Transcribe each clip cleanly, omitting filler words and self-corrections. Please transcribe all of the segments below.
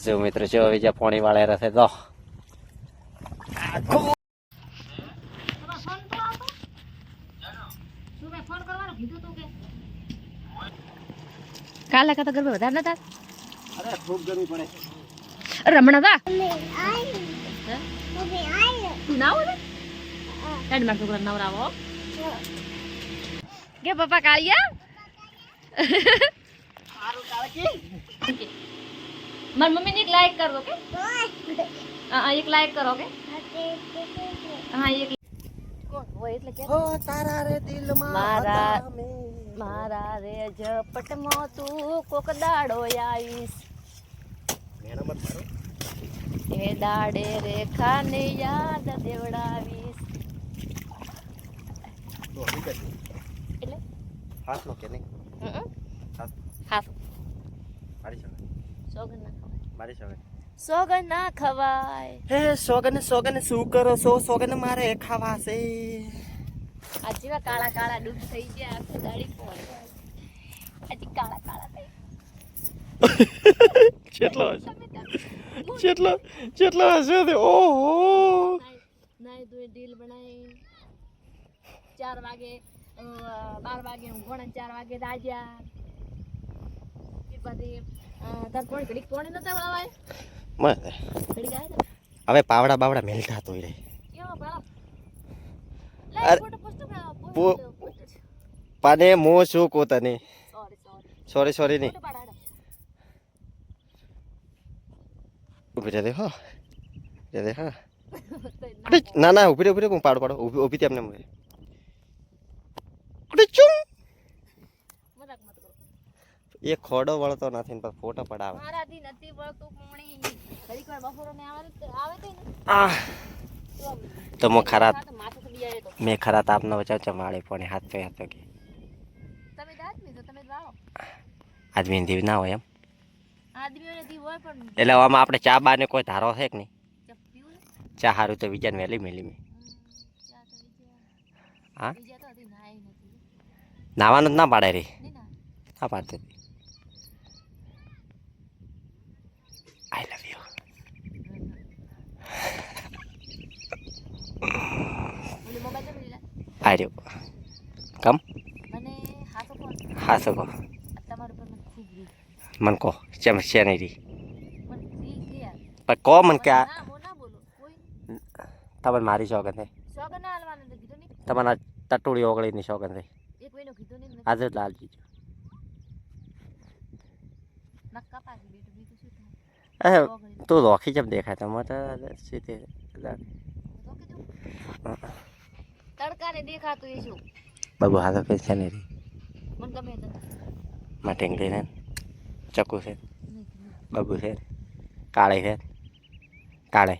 જો મિત્રો જો બીજા પોણી વાળા રહેશે તો કાલે કતો ગરબે વધારે નતા. અરે ખૂબ ગરમી પડે. અરે હમણાં તા તું ના હોય ને મારા છોકરા નવરાવો કે પપ્પા કાળિયા મારી મમ્મી ને એક લાઈક કરો કે હા એક લાઈક કરો કે હા એક કોણ હોય એટલે કે હો તારા રે દિલમાં મારા મારા રે ઝપટમાં તું કોક દાડો આવીશ મેણા મત મારો. એ દાડે રેખાને યાદ દેવડાવીશ તો હું કહે એટલે હાથ નો કે નહીં હાથ હાફ મારી શકે સોગન ના ખવાય મારી શકે સોગન ના ખવાય હે સોગન સોગન શું કરો છો સોગન મારે ખાવા છે. આ જેવા કાળા કાળા ડૂબ થઈ ગયા આખી દાડી પોણ આજે કાળા કાળા થઈ કેટલો કેટલો કેટલો હશે તે ઓહો નાઈ દુએ ડીલ બનાવી 4 વાગે 12 વાગે ઊંઘોણા 4 વાગે રાજા એ પછી તાર કોણ ઘડીક કોણ નતા વળાવાય મને ઘડીક આયા હવે પાવડા બાવડા મેલતા તો રે કેવો બાળા અરે, લાઈ ફોટો પોસ્ટ પો- પાને મો શું કો તને સોરી સોરી નહીં ફોટો પાડા ઉભી રહે હો રે હા ના ના ઉભી રે હું પાડો પાડો ઉભી તેમને મળે ચું મજાક મત કરો એ ખોડો વળતો નથી ને ફોટો પડાવે મારાથી નથી વળતું કમણી ઘડીક વાર બપોરો ને આવે તે ને આ તો મો ખરા માથું તો બી આવે તો મેં ખરા તાપનો બચાવ ચમાડે પણ હાથ તો કે તમે દાંત મી તો તમે વાળો આદમી દીવ ના હોય એમ આદમીઓને દી હોય પણ એટલે આમાં આપણે ચા બાને કોઈ ધારો છે કે નહીં ચા પીવું ને ચા હારું તો બીજાને વહેલી મેલી મેં ચા તો હા બીજા તો હજી નાય નથી નાવાનું જ ના પાડે રે નહીં ના ના પાડતી આઈ લવ યુ ઓલી મોબાઈલ જમી લીધા આ રહ્યો કમ મને હાથો કોણ હા શકો તમારું પર મને ખૂબ રીત મન કહો ચમ છે નહીં રી મને રીત છે યાર પણ કહો મન કે આ ના મો ના બોલો કોઈ તમને મારી શોખન થઈ સોગન ના હાલવાનું તો કીધું નહીં તમારા ટટુડી ઓગળીની શોખન થઈ એક મહિનો કીધું નહીં આજે જ લાલજી નક્કા પાકી બેટું બીજું શું એ થાય તું રોખી જેમ દેખાય તો મને સીધે તો કીધું તડકાને દેખાતું એ શું બાબુ હાથો કે છે નહીં રી મને ગમે તો માં ઢીંગલી ને ચકુ છે નહીં બાબુ છે કાળી છે કાળે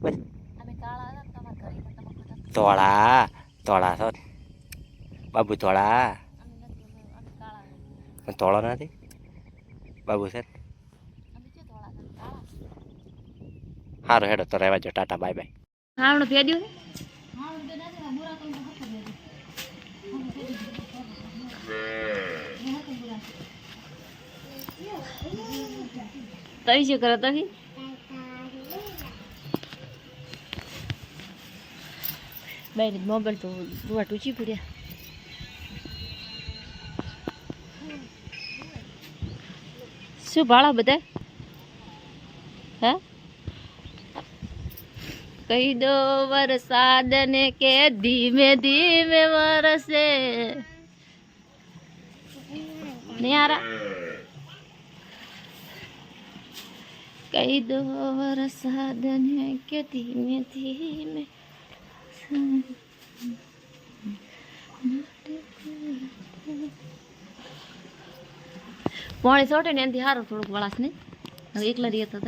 બસ અમે કાળા હતા તમારા ઘરે તમારા બધા તોળા તોળા છો બાબુ તોળા અમે નથી અમે કાળા તોળો નથી બાબુ છે અમે શું થોડા કાળા સારું હેડો તો રહેવા જો ટાટા બાય બાય હાવણો ફેડ્યું છે હાવણો તો નથી મુરા તો તઈ શું કરો તઈ બેન મોબાઈલ તો બુआ ટૂચી પડ્યા શું ભાળા બધા હે કહી દો વરસાદ ને કે ધીમે ધીમે વરસે ન્યારા કહી દો વરસાદ ને કે ધીમે ધીમે પાણી સોટે ને એનાથી સારું થોડુંક વળાશ નહીં હવે એકલા રહી હતા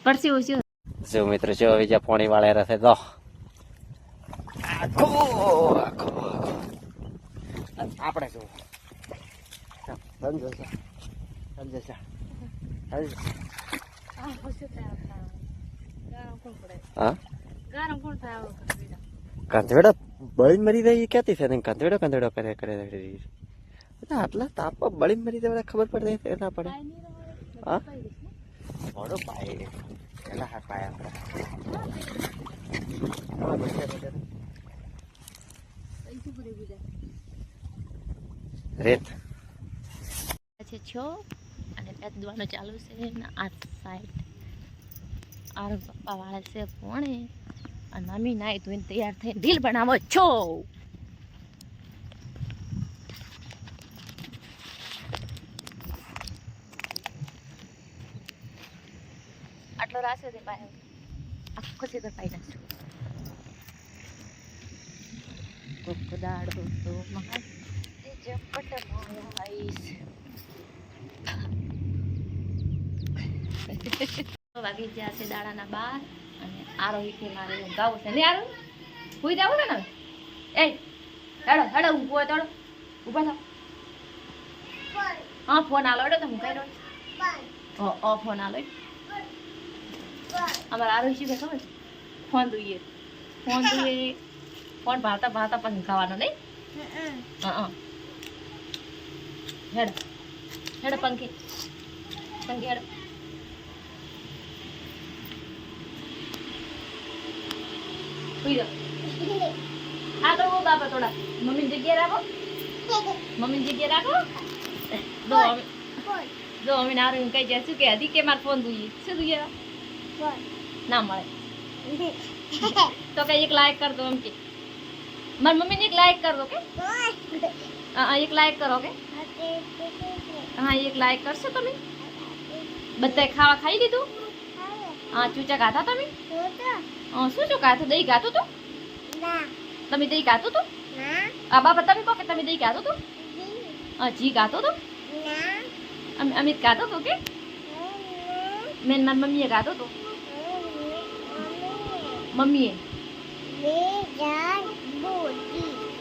પરસી ઓછી જો મિત્રો જો બીજા પોણી વાળા રહેશે તો આપણે શું સમજો છે સમજો છે હા ગારમ કોણ થાય કંધેડો બળી મરી રહી ક્યાંથી છે કંધેડો કંધેડો કરે કરે આટલા તાપમાં બળી મરી જવા ખબર પડે ના પડે પાય નહીં રહે હા? પાય દઈશ ને. મોડો પાય પેલા હાથ પાયા અહીંથી પૂરી ગુજર રેત છે છો અને પેટ દવાનું ચાલુ છે ને 8 સાઈડ આર પપ્પા વાળા છે પોણે અને મમ્મી નાઈ ધોઈને તૈયાર થઈને રીલ બનાવો છો. આટલો રાસે દે પાય આખો સીધો પાઈ નાખજો. કોક દાડો તો મહા તે ઝપટ માયાઈસ વાગી ગયા છે દાડાના 12 અને આરોહીથી મારે ગાવું છે ને આરો હુઈ જાવ ને એ હેડો હેડો ઊભો તડો ઊભા થાવ. હા ફોન આલો હેડો તમે કઈ દો ઓ ફોન આલો અમારે આરોહી છે ખબર ફોન દઈએ ફોન ભાતા ભાતા પણ ખાવાનો નહીં. હેડો હેડો પંખી હેડો હુઈ જાઓ. આ તો બાપા થોડા મમ્મીની જગ્યાએ રાખો જો અમે નારું કઈ જાય શું કે હતી કે મારે ફોન જોઈએ શું જોઈએ ના મળે તો કઈ એક લાઈક કર દો એમ કે મારી મમ્મીને એક લાઈક કર દો કે એક લાઈક કરો કે હા એક લાઈક કરશો તમે બધાએ ખાવા ખાઈ લીધું હા ચૂચા ખાધા તમે શું ખાધું દહીં ખાધું તું તમે દહીં ખાધું તું આ બાપા તમે કહો કે તમે દહીં ખાધું તું જી ખાધું તું અમિત ખાધું તું કે મેં મારી મમ્મીએ ખાધું તું મમ્મીએ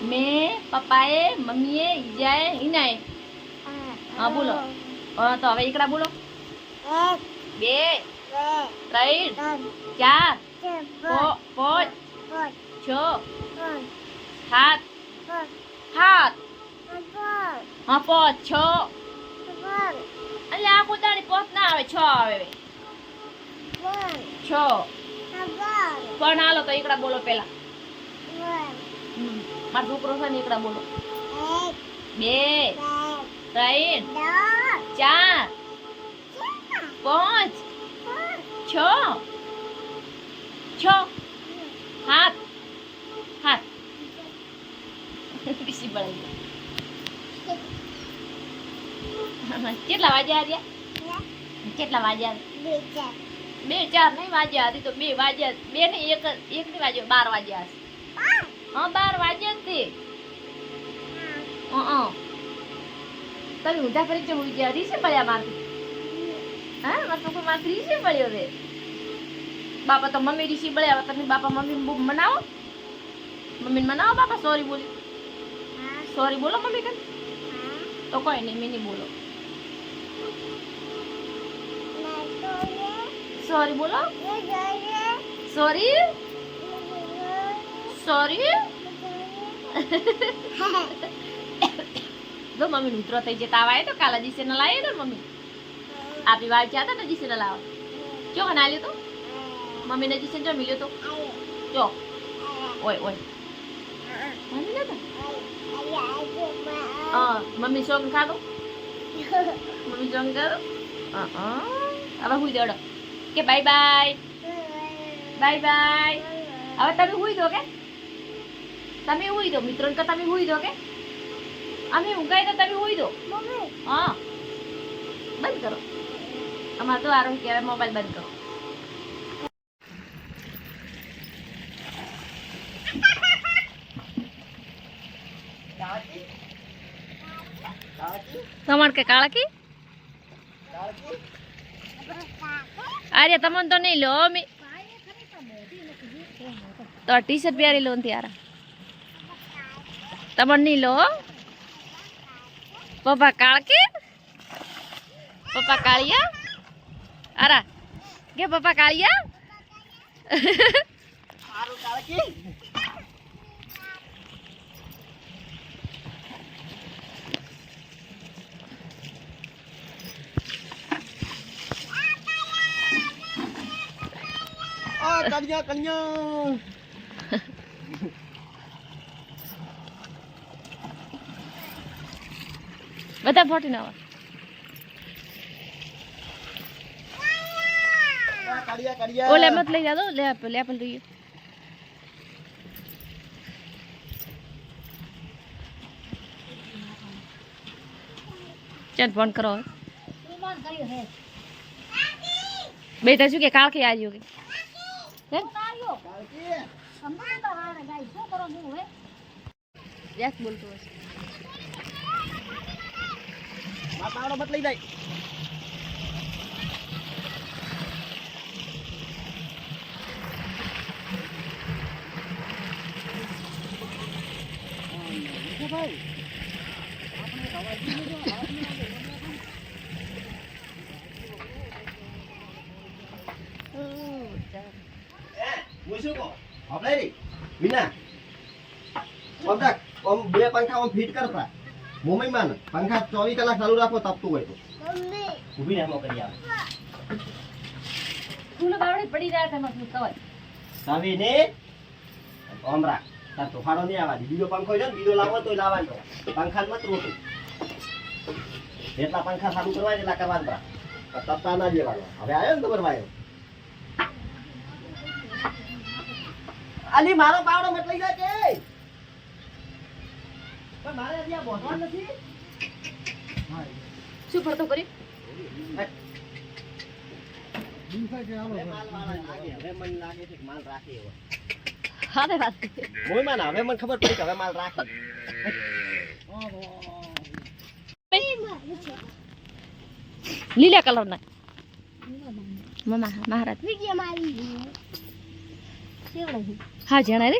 મેં પપ્પાએ મમ્મીએ ઈજાએ હિનાએ હા બોલો તો હવે એકડા બોલો 2 3 4 5 6 7 હા 5 6 અલ્યા આ કુદાણી 5 ના આવે 6 આવે 6 પણ હાલો તો એકડા બોલો પેલા મારો છોકરો છે ને એકડા બોલો 2 3 4 5 6 7 પીસી પડાવી કેટલા વાગ્યા રહ્યા કેટલા વાગ્યા 2 4 નહીં વાગ્યા હતી તો 2 વાગ્યા 2 નહીં એક નહીં વાગ્યો 12 વાગ્યા હશે હા 12 વાગ્યા જ તમે ઊંધા ફરી ચમ ઉઈ ગયા રીસે પડ્યા મારથી હા મારા છોકરો મારથી રીસે પડ્યો રે બાપા તો મમ્મી રીસી પડ્યા તમે બાપા મમ્મી મનાવો મમ્મીને મનાવો બાપા સોરી બોલી સોરી બોલો મમ્મી કઈ તો કોઈ નહીં મેં નહીં બોલો સોરી બોલો સોરી જો મમ્મી ઉતરો થઈ જતા આવાય તો કાલા દિવસે ન લાવે ને મમ્મી આપી વાર ગયા હતા ને જીસે ન લાવો જો ના લ્યો તો મમ્મી ને જીસે જો મિલ્યો તો જો ઓય મમ્મી લેતા મમ્મી સોંગ ખાધો મમ્મી સોંગ ખાધો હવે હુઈ દો કે બાય બાય હવે તમે હુઈ દો કે તમે હુઈ દો મિત્રો કે તમે હુઈ દો કે અમે ઊંઘાઈ તો તમે હુઈ દો હા બંધ કરો અમારે તો આરોગ્ય કહેવાય મોબાઈલ બંધ કરો તમાર કે કાળકી અરે તમને તો નહીં લો મી તો ટી શર્ટ પહેરી લો ત્યારે તમને નહીં લો પપ્પા કાળકી પપ્પા કાળિયા અરા કે પપ્પા કાળિયા સારું કાળકી કન્યા બધા ફોટી ના ઓલે મત લઈ જા દો લે પણ લઈએ ચાલ ફોન કરો બેટા શું કે કાળખી આવ્યો કે બોલતો હશે મત લઈ જાય બે પંખા ફિટ કરતા મુંબઈમાં પંખા 24 કલાક ચાલુ રાખો તપતું હોય તો ઊભી રહેમો કરી આવે ફૂલો બાવડે પડી રહ્યા છે મત કવાય સાવીને ઓમરા તાર તો ફાડો નહીં આવા બીજો પંખો છે ને બીજો લાવો તો લાવવાનો પંખા મત રોકો જેટલા પંખા ચાલુ કરવા એટલા કરવાના તપતા ના દેવાનો હવે આવ્યો ને તમારો ભાઈ આલી મારો પાવડો મત લઈ જાય કે પણ મારે હજી આ બોધવા નથી શું ફરતો કરી હવે મને લાગે છે કે માલ રાખે એવો હા તે વાત મોય માં હવે મને ખબર પડી કે હવે માલ રાખે લીલા કલર ના મમ્મા મહારાજ હા જણા રે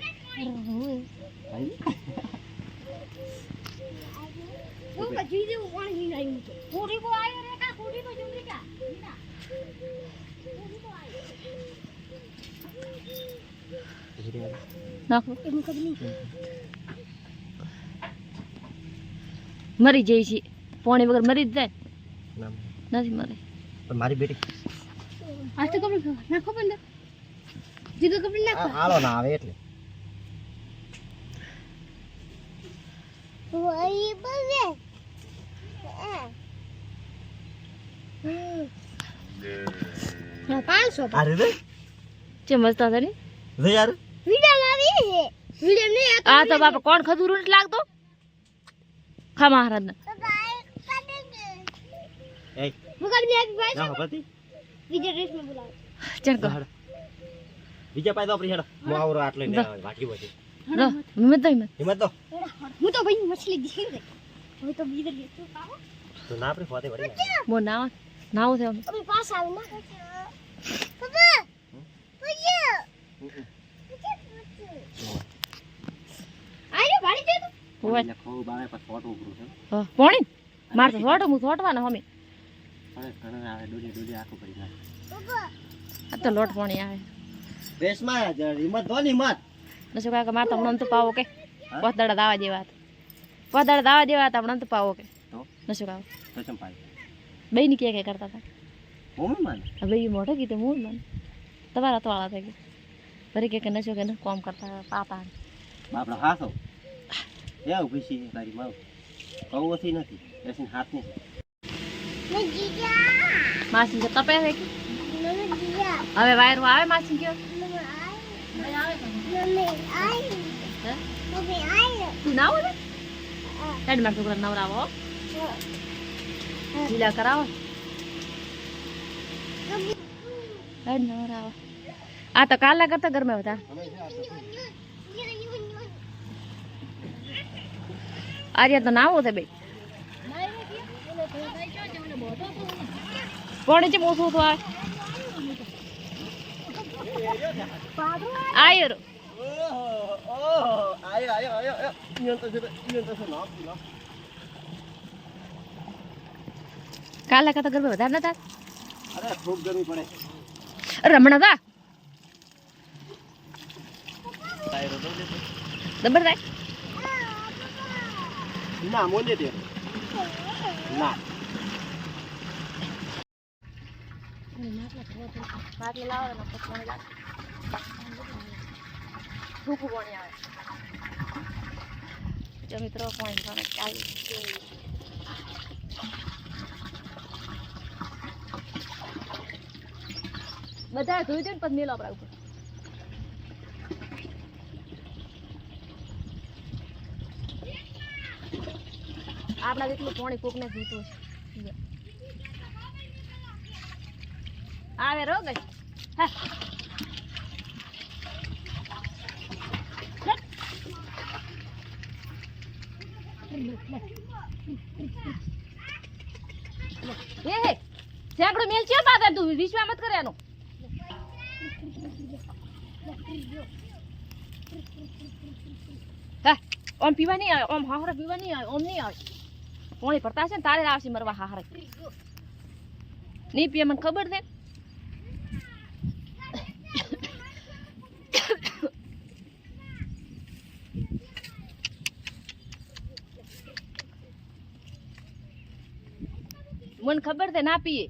મરી જાય છે પાણી વગર મરી જ જાય નથી મરે પણ મારી બેટી આજ તો કપડે નાખો પણ જીતો કપડે નાખો આલો ના આવે એટલે ઓય બલે હા 500 અરે રે જે મસ્ત હતા ને રે યાર વિડિયો આવી છે વિડિયો ને આ તો બાપા કોણ ખદુરું નથી લાગતો ખા મહારાજ ને એ મુકાબલે આપી ભાઈ ના પતિ વિજય રેસ માં બોલાવો ચાલ કહો બીજા પાય તો આપણી હેડ મોવરો આટલે ને વાટી વધી રો હિંમત તો હિંમત તો હું તો ભાઈ મછલી દીધી રે હવે તો બીજર લેતો પાવો તો ના આપણે ફોતે વળી મો નાવ છે અબે પાસ આવે ના પપ્પા પૂછ્યો આયો ભાડી દે તો ઓય લખો બાવે પર ફોટો ઉભરો છે હા પોણી માર તો ફોટો હું ફોટવાના હમે અરે ઘણા આવે ડોલી આખો પડી જાય પપ્પા આ તો લોટ પોણી આવે બેસમાં હિંમત દો ને હિંમત નસો કાકા માર તો હમણાં તો પાવો કે પોતડા દાવા જેવા હતા હમણાં તો પાવો કે તો નસો કાકા તો ચમ પાઈ બેય ની કે કરતા હતા મોમે માન હવે એ મોઢો કીધું મૂળ મન તમારા તો આળા થઈ ગઈ ફરી કે નશો કે કામ કરતા પાપા બાપડો હાસો એ ઉભી છે તારી માં કવોથી નથી એસી હાથ ની માસી તો તપે છે કે હવે વાયર આવે માસી કયો તું ના આવે હેડ માર છોકરા નવરાવો લીલા કરાવો હેડ નવરાવો આ તો કાલા કરતા ઘરમાં બધા આર્યા તો નાવો છે બે કોણે છે મોસું તો આવે આયો રો આયો કાલા કરતા ઘરમાં વધારે નતા અરે ખૂબ ગરમી પડે રમણા તા દબર થાય ના મોંજે તે ના માટલા લાવો ને પછી ભૂખું પાણી આવે જો મિત્રો પાણી ભરવાનું ચાલુ છે બધા ધોઈ દે ને પછી મેલો આપણા ઉપર આપણા જેટલું પાણી કોકને પીતું છે આવે રો ગઈ હા એ સેકડો મેલ છે પાછા તું વિશ્વા મત કરે એનો હા ઓમ પીવા નહીં આવે ઓમ હાહરા પીવા નહીં આવે ઓમ નહીં આવે પાણી પડતા છે ને તારે આવશે મરવા હાહરા નહીં પીએ મને ખબર છે મને ખબર છે ના પીએ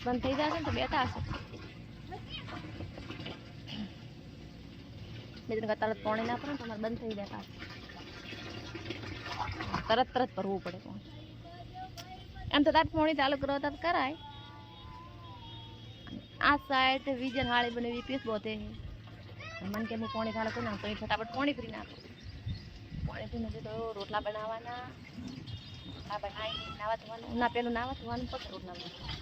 બંધ થઈ જશે ને તો બેઠા હશે તરત પાણી ના પડે ને તમારે બંધ થઈ જતા તરત ભરવું પડે પાણી એમ તો તાર પાણી ચાલુ કરો તો કરાય આ સાઈડ વિજન હાળી બનાવી પીસ બોતે મને કે હું પાણી ચાલુ કરી નાખું તો ફટાફટ પાણી કરી નાખું પાણી પીને તો રોટલા બનાવવાના રોટલા બનાવી નાવા ધોવાનું ના પેલું નાવા ધોવાનું પછી રોટલા બનાવવાના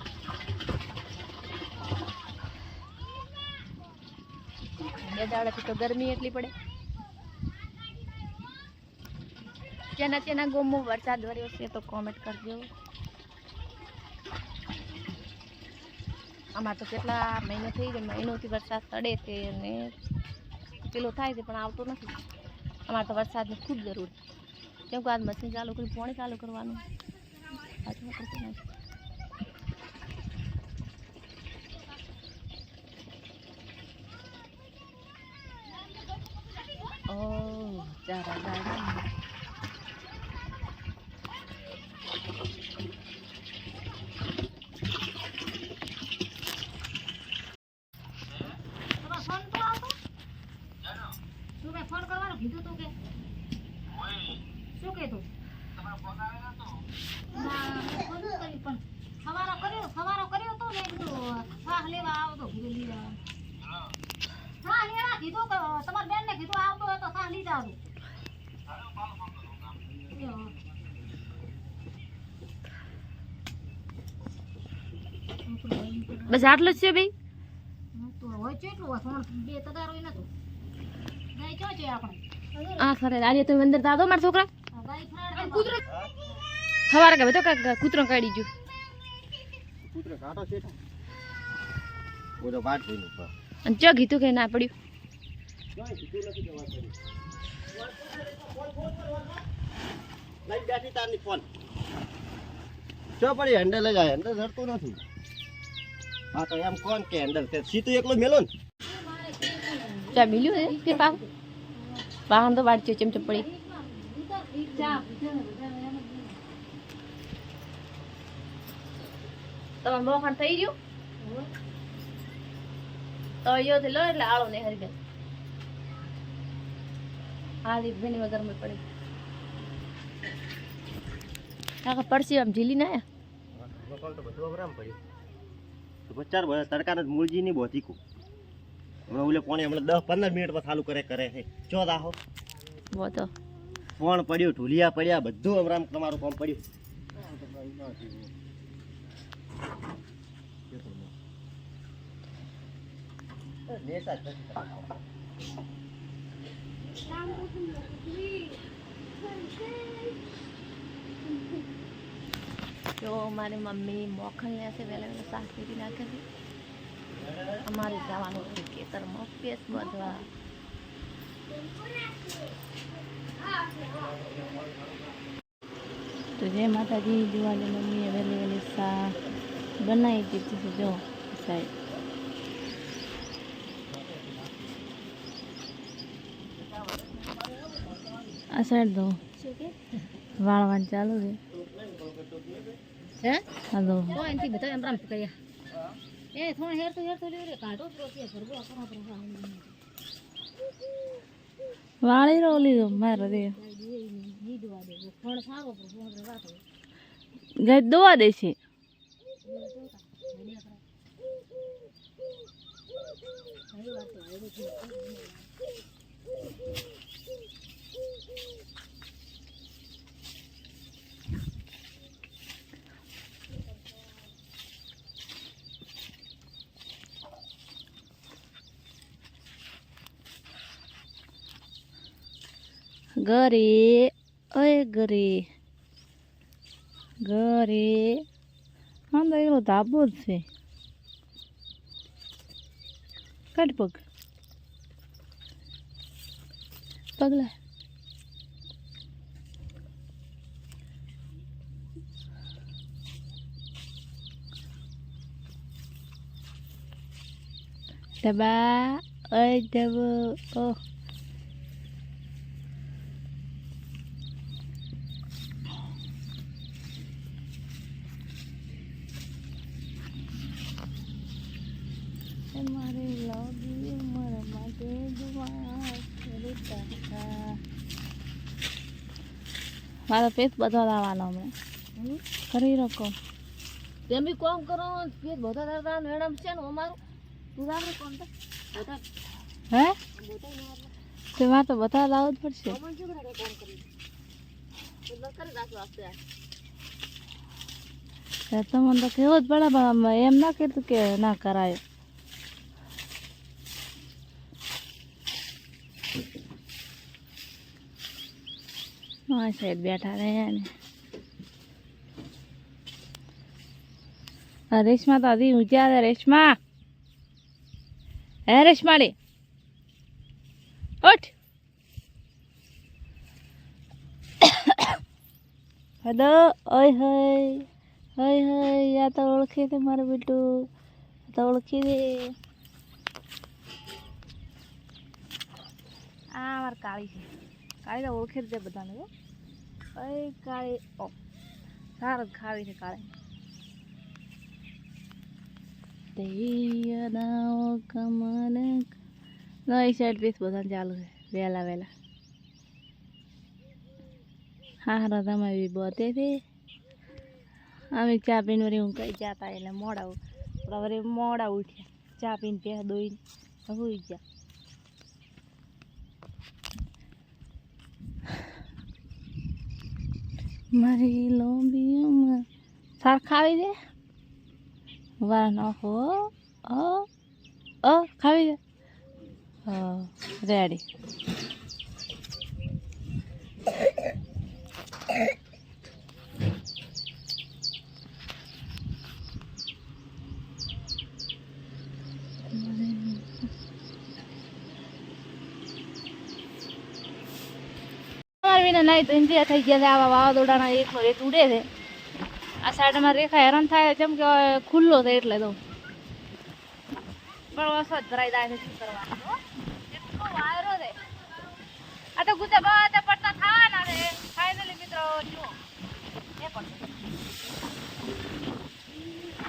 બે દાડાથી તો ગરમી એટલી પડે જેના ગોમમાં વરસાદ વર્યો છે તો કોમેન્ટ કરજો અમારે તો કેટલા મહિનો થઈ ગયો મહિનોથી વરસાદ પડે છે અને પેલો થાય છે પણ આવતો નથી અમારે તો વરસાદની ખૂબ જરૂર છે કેમ કે આજ મશીન ચાલુ કરી પાણી ચાલુ કરવાનું ચારા ગાડી ફોન કરવાનું કીધું તું કે શું કીધું સવારો કર્યો તો ને કીધું શાક લેવા આવતો કીધું હા લેવા કીધું તમારા બેન ને કીધું આવતો હોય તો શાક લીધા હતું બસ આટલું જ છે ભાઈ તો હોય કેટલું બે તગારો નતો ગાય ક્યાં છે આપણે આ ખરે આજે તો અંદર દાદો માર છોકરા કૂતરો હવારે ગમે તો કૂતરો કાઢી ગયો કૂતરો કાટો છે ઓલો વાટ જોઈને પર અને ચો કીધું કે ના પડ્યું લઈ બેઠી તારની ફોન ચો પડી હેન્ડલ જ આ હેન્ડલ ધરતું નથી હા તો એમ કોણ કે હેન્ડલ તે સીતું એકલો મેલો ને ચા મિલ્યું છે કે પાવ વાહન તો વાટ ચમચમ પડી તમારે મોખણ થઈ ગયું તો અહીંયાથી લો એટલે આળો ને હરી ગયા આ રીત બેની વગર મેં પડી કાકા પડશે આમ ઝીલી ના તો બધું અવરામ પડ્યું તો બચાર તડકાને મૂળજી ની બોધી કુ હમણાં ઓલે પાણી હમણાં 10-15 મિનિટ પર ચાલુ કરે છે ચો દાહો તો ફોન પડ્યું ઢુલિયા પડ્યા બધું અવરામ તમારું કામ પડ્યું જો મારી મમ્મી મોખણ લે છે વહેલા વહેલા શાક પીટી નાખે છે અમારે જવાનું છે ખેતરમાં પેસ બાંધવા તો જય માતાજી જોવાને મમ્મીએ વહેલી વહેલી શાક બનાવી દીધી છે જો સાહેબ આ સાઈડ દો વાળવાનું ચાલુ છે હે હાલો તો એનથી બધા એમ રામ કયા એ થોડું હેર તો રે કાઢો પ્રોસેસ કરવો કરો વાળી રો લીધો મારે રે ઈ દવા દે ફોન સારો પર ફોન વાત ગાય દોવા દે છે ઘરે ઓય ઘરે ઘરે હા તો એનો ધાબો જ છે કાઢ પગ પગલા ડબા ઓય ડબો ઓહ મારી લાગી મારા માટે મારો પેટ બધો લાવવાનો હમણાં કરી રકો તેમ બી કોમ કરો પેટ બધા દાદા મેડમ છે ને અમારું તું રામ કોમ તો બધા હે બોતા ને તે મારે તો બધા લાવવું જ પડશે કોમન જો કરે કોમ કરી તો કરી રાખો આપતે તો મને તો કેવું જ પડે પણ એમ ના કીધું કે ના કરાય આ સાઈડ બેઠા રહ્યા ને રેશમા તો હજી ઊંચા છે રેશમા હે રેશમાડી ઉઠ હલો ઓય હોય હોય હોય યા તો ઓળખી દે મારું બેટું તો ઓળખી દે આ મારે કાળી છે કાળી તો ઓળખી દે બધાને હો ઓય કાળી ઓ સારું ખાવી છે કાળી દૈયાદાઓ કમલ ના એ સાઈડ પીસ બધાને ચાલુ છે વહેલા વહેલા હા હા તમે બી બોતે છે અમે ચા પીને વળી હું કઈ જતા એટલે મોડા વળી મોડા ઉઠ્યા ચા પીને ત્યાં દોઈને હોઈ ગયા મારી લોબીમાં સાર ખાવી દે વાર નાખો ખાવી દે રેડી નહીં તો ઇન્દ્રિયા થઈ ગયા છે આવા વાવાઝોડાના એકનો એક ઉડે છે આ સાઈડમાં રેખા હેરાન થાય જેમ કે ખુલ્લો છે એટલે તો પણ વરસાદ ભરાઈ જાય છે શું કરવાનું એટલો વાયરો છે આ તો ગુજે બધા પડતા થવાના છે ફાઇનલી મિત્રો જુઓ એ પડશે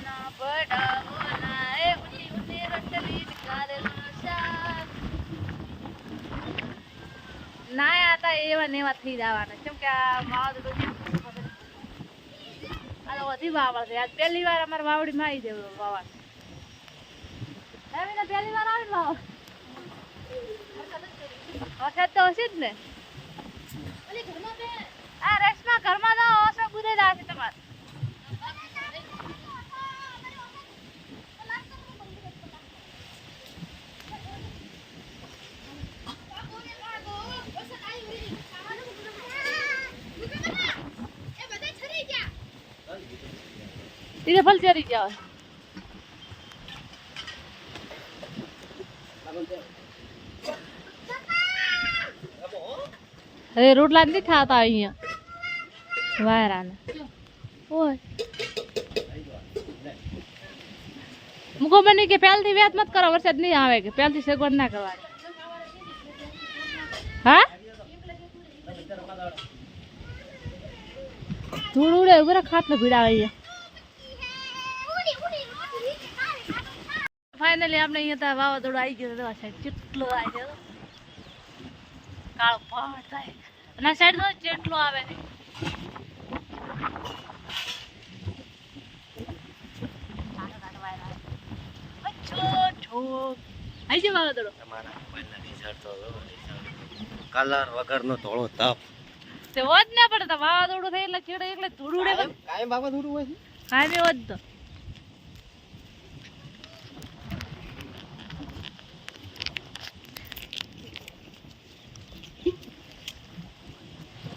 ના બડા એ ઊંચી ઊંચી રટલી નિકાલેલો શાક ના આતા એવા ને એવા થઈ જવાના કેમ કે આ વાવાઝોડું આ તો વધી વાવળ છે આજ પહેલી વાર અમારે વાવડીમાં આવી જાય વાવડ પહેલી વાર આવી વાવડ વરસાદ તો હશે જ ને આ રેશમા ઘરમાં તો ઓછો ગુદે જ આવશે તમારે તીરે ફલ ચરી જાવ અરે રોટલા નથી ખાતા અહીંયા વાયરાને ઓય મુકો મને કે પહેલથી વ્યાજ મત કરો વરસાદ નહીં આવે કે પહેલથી સગવડ ના કરવાની હા ધૂળ ઉડે બરા ખાટલો ભીડાવે ફાઇનલી આપણે અહીંયા વાવાઝોડું આવી ગયું દવા સાઈડ કેટલો આવી ગયો કાળો પહાડ થાય અને આ સાઈડ તો જેટલો આવે ને આવી જાય વાવાઝોડું તમારા મોબાઈલના રિઝલ્ટ તો કલર વગરનો ધોળો તપ તે વધ ના પડે તો વાવાઝોડું થાય એટલે ચેડે એટલે ધૂળ ઉડે કાયમ બાબા થોડું હોય છે કાંઈ વધ તો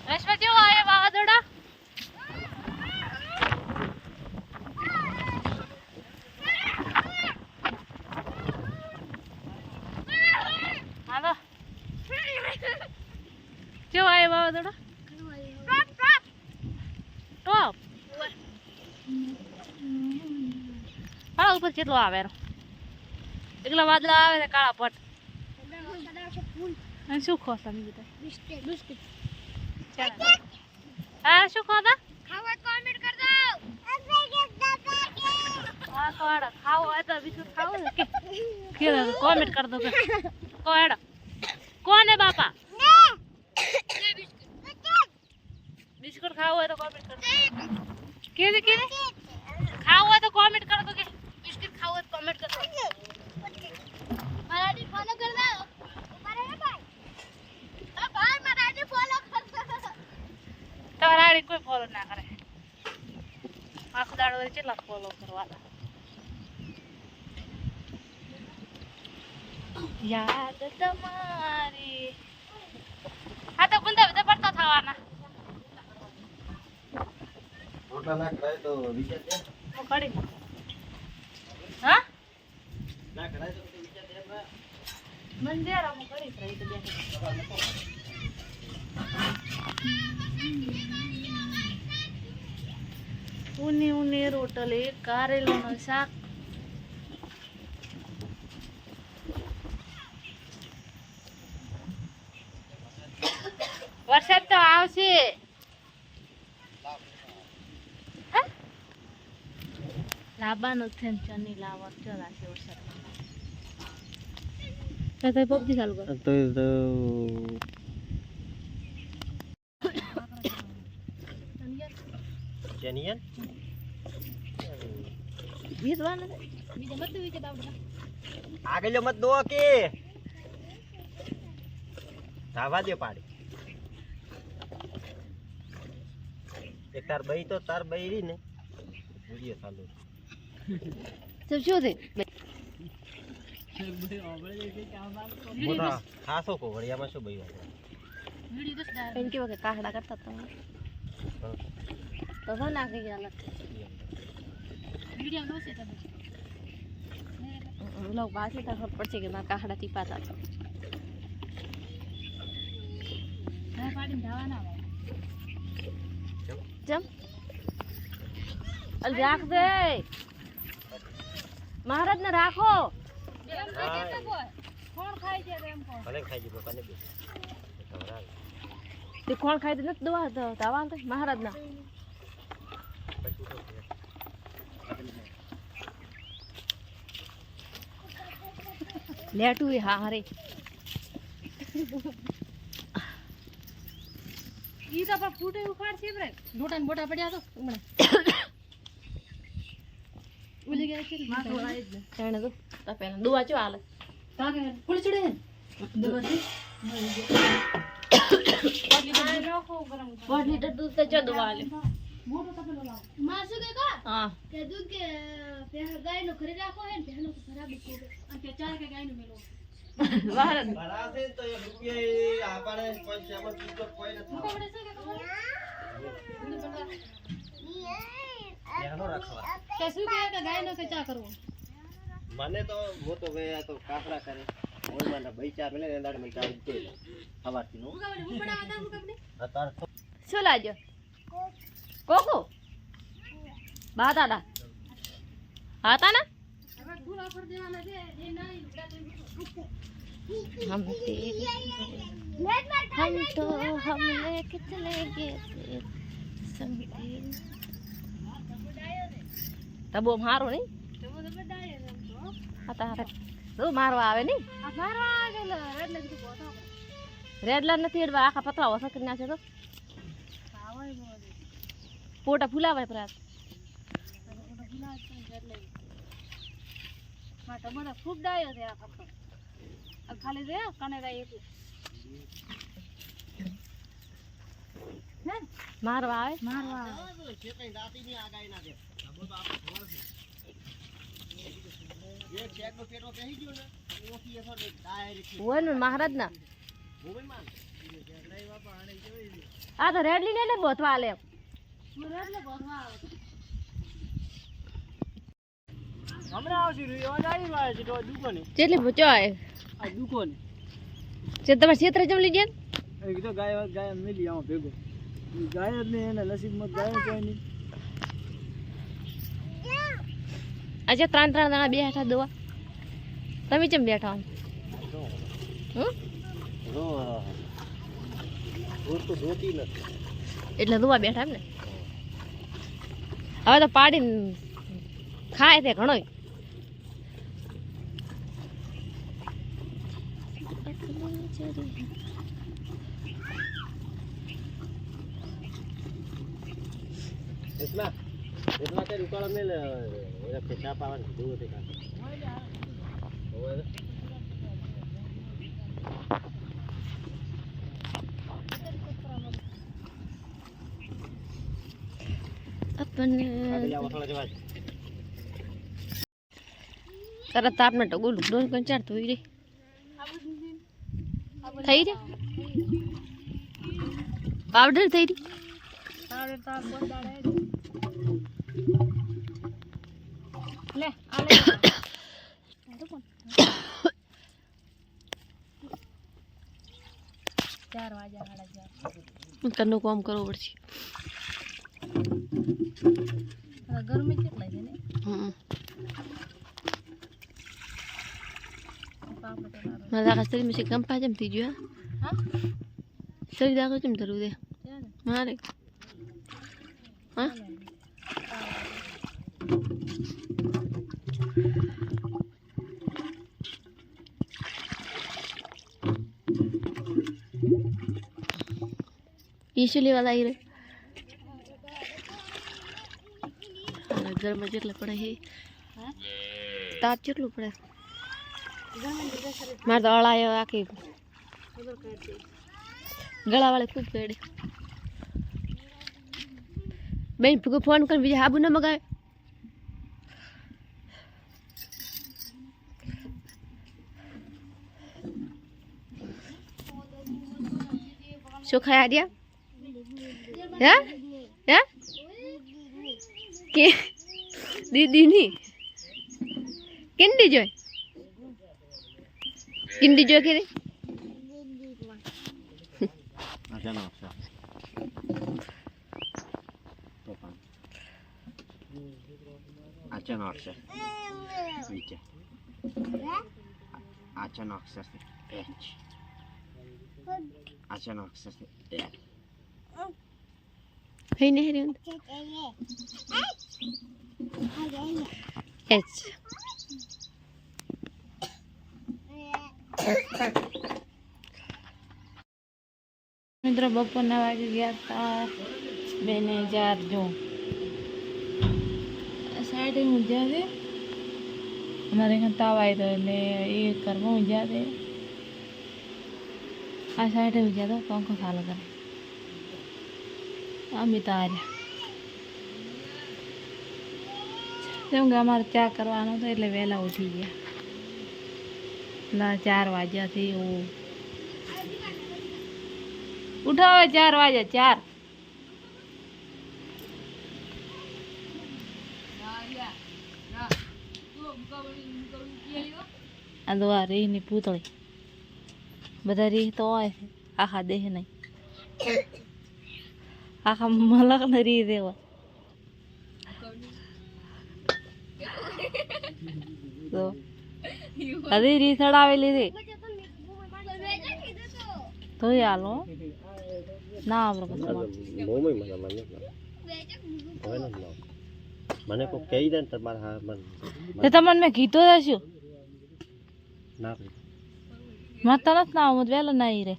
રશ્મિ કેવો આવે વાવાઝોડા હાલો કેવો આવે વાવાઝોડા ટોપ કાળા ઉપર કેટલો આવે એકલા વાદળા આવે ને કાળા પટ અને શું ખો તમે બધા હા શું ખો તા હા કોડા ખાવો હોય તો બિસ્કુટ ખાવો ને કે કોમેન્ટ કર દો કે કોડા કોને બાપા બિસ્કુટ ખાવો હોય તો કોમેન્ટ કર દો કે ખાવો હોય તો કોમેન્ટ કર દો કે બિસ્કુટ ખાવો હોય તો કોમેન્ટ કર દો મારા આઈડી ફોલો કર દો મારે ને ભાઈ મારા આઈડી ફોલો કર દો તમારા આઈડી કોઈ ફોલો ના કરે આખો દાડો કેટલા ફોલો કરવાના યાદ તમારી હા તો ગુંદા બધા પડતા થવાના રોટલા ના કરાય તો વિચાર દે હું કરી હા ના કરાય તો વિચાર દે મંજેરા હું કરી રહી તો બે ઊની ઊની રોટલી કારેલાનું શાક વરસાદ તો આવશે લાવવાનું છે ચની લાવવા ચલાશે વરસાદ તો પબજી ચાલુ કરો તો જેનિયન બીજવાનું બીજે મત વિચે બાબડા આગળ મત દો કે ધાવા દે પાડી એક તાર બઈ તો તાર બઈ રી ને વિડિયો ચાલુ શું છે મોટા ખાસો કો વડિયામાં શું બઈ વાત એમ કેવો કે કાહડા કરતા તમે તો ના કે ગયા વિડિયો નો છે તમે લોક બાજે તો ખબર પડશે કે મારા કાહડા ટીપાતા હા પાડીને જવાના જમ અલ રાખ દે મહારાજ ને રાખો કોણ ખાય છે એમ કોણ ભલે ખાઈ જીવો કને બે તે કોણ ખાય તો નથી દવા દાવાલ તો મહારાજ ના લેટું હા હરે ઈ તો પર ફૂટે ઉખાડ છે bre મોટા ને મોટા પડ્યા તો હમણે ઉલી ગયા છે માં તો આઈ જ ચાણે તો તા પેલા દુવા ચો હાલે તા કે ફૂલ ચડે હે દુવા થી 5 લીટર દૂધ તો ચો દુવા હાલે મોટો તપેલો લાવ માં શું કે કા હા કે દૂધ કે ગાય નો ઘરે રાખો હે ને તેનો ખરાબ છે અને કે ચાર કે ગાય નો મેલો વારન બરાસે તો એ રૂપિયા આપણે પૈસામાં પીતો કોઈ નથી મોટો પડે છે કે એનો રાખવા કે શું કે ગાય નો કે ચા કરવો મને તો મોટો ગયા તો કાફરા કરે ઓય મને બૈચા મેલે ને દાડ મે કા ઉતો હવારથી નો અતાર શું લાજો કોકો બાતાડા હતા ના हम तेरे हम तो हमने कितने गए थे તબો મારો નહીં શું મારવા આવે નહીં રેડલા નથી એડવા આખા પતલા ઓછા કરી નાખે તો પોટા ફૂલાવાય પ્રાત ખૂબ ડાયો છે આ ખાલી રે કને એક મારવા આવે હોય ને મહારાજ ના આ તો રેડલી ને બોથવા આલે હમણાં આવશે દુકાને કેટલી પૂછો આ દુકાને છે તમારે ક્ષેત્ર જમ લઈ ગયા એ કીધું ગાય મિલી આવો ભેગો ગાય જ નહીં એના નસીબમાં ગાય જાય નહીં આજે 3 જણા બેઠા દોવા તમે કેમ બેઠા એટલે દોવા બેઠા એમ ને હવે તો પાડીને ખાય તે ઘણો એટલા કઈ ઉકાળો મેલ ચા પાવાનું દૂધ તે કાઢ તરત આપને તો ગોલું ડોન કંચાર થઈ રે પાવડર થઈ રી લે આ લે ચાર વાગ્યા 4:30 કનું કામ કરવું પડશે ગરમી કેટલા છે ને મારા કાસ્તરી મે ગમ પાજમ થઈ ગયો હા સરી દાખો ચમ ધરું દે મારે હા इसलिए वाला ही रे घर में जेटला पड़े है ताप जेटलो पड़े मार तो अड़ायो आके गला वाले खूब पेड़े बेन को फोन कर बीजा हाबू न मगाए शो खाया दिया या या के दीदी नहीं किंडी जो के रे अच्छा ना अच्छा तो पान अच्छा ना अच्छा नीचे अच्छा ना अच्छा से एच अच्छा ना अच्छा से एच है नहीं रे एच मित्रों बपोરના વાગે ગયા હતા 2000 જો साइड में जावे हमारे यहाँ ताव आए तो ले ये करवा में जावे आ साइड में जाता पंखो चालू करे अमित आ रहा જેમ કે અમારે ચા કરવાનો હતો એટલે વહેલા ઉઠી ગયા લા 4 વાગ્યાથી હું ઉઠાવે 4 વાગ્યા 4 આ દો આ રીહની પૂતળી બધા રીહ તો હોય છે આખા દેહ નહીં આખા મલક ને રીહ દેવા તો અરે રીહ ચડાવેલી છે તો હાલો ના આપણે મોમય મને હવે ન લાવ મને કોઈ કહી દે ને તમારા હા મને તે તમને મેં કીધું હશું ના મત નથી ના આવું વહેલો ના રે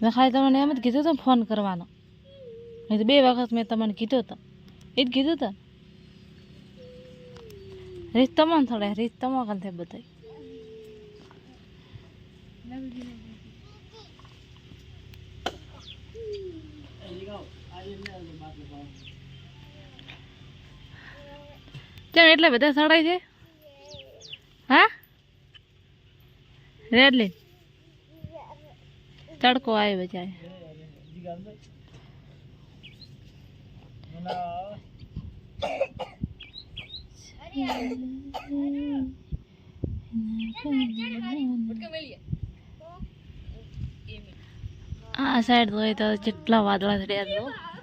મેં ખાલી તમને એમ જ કીધું હતું ફોન કરવાનો નહીં તો 2 વખત મેં તમને કીધું હતું એ જ કીધું હતું રીત તમને થોડે રીત તમારા કંથે બધાય કેમ એટલે બધા સડાય છે હા રેડલી તડકો આવ્યો જાય આ સાઈડ તો જેટલા વાદળા થયા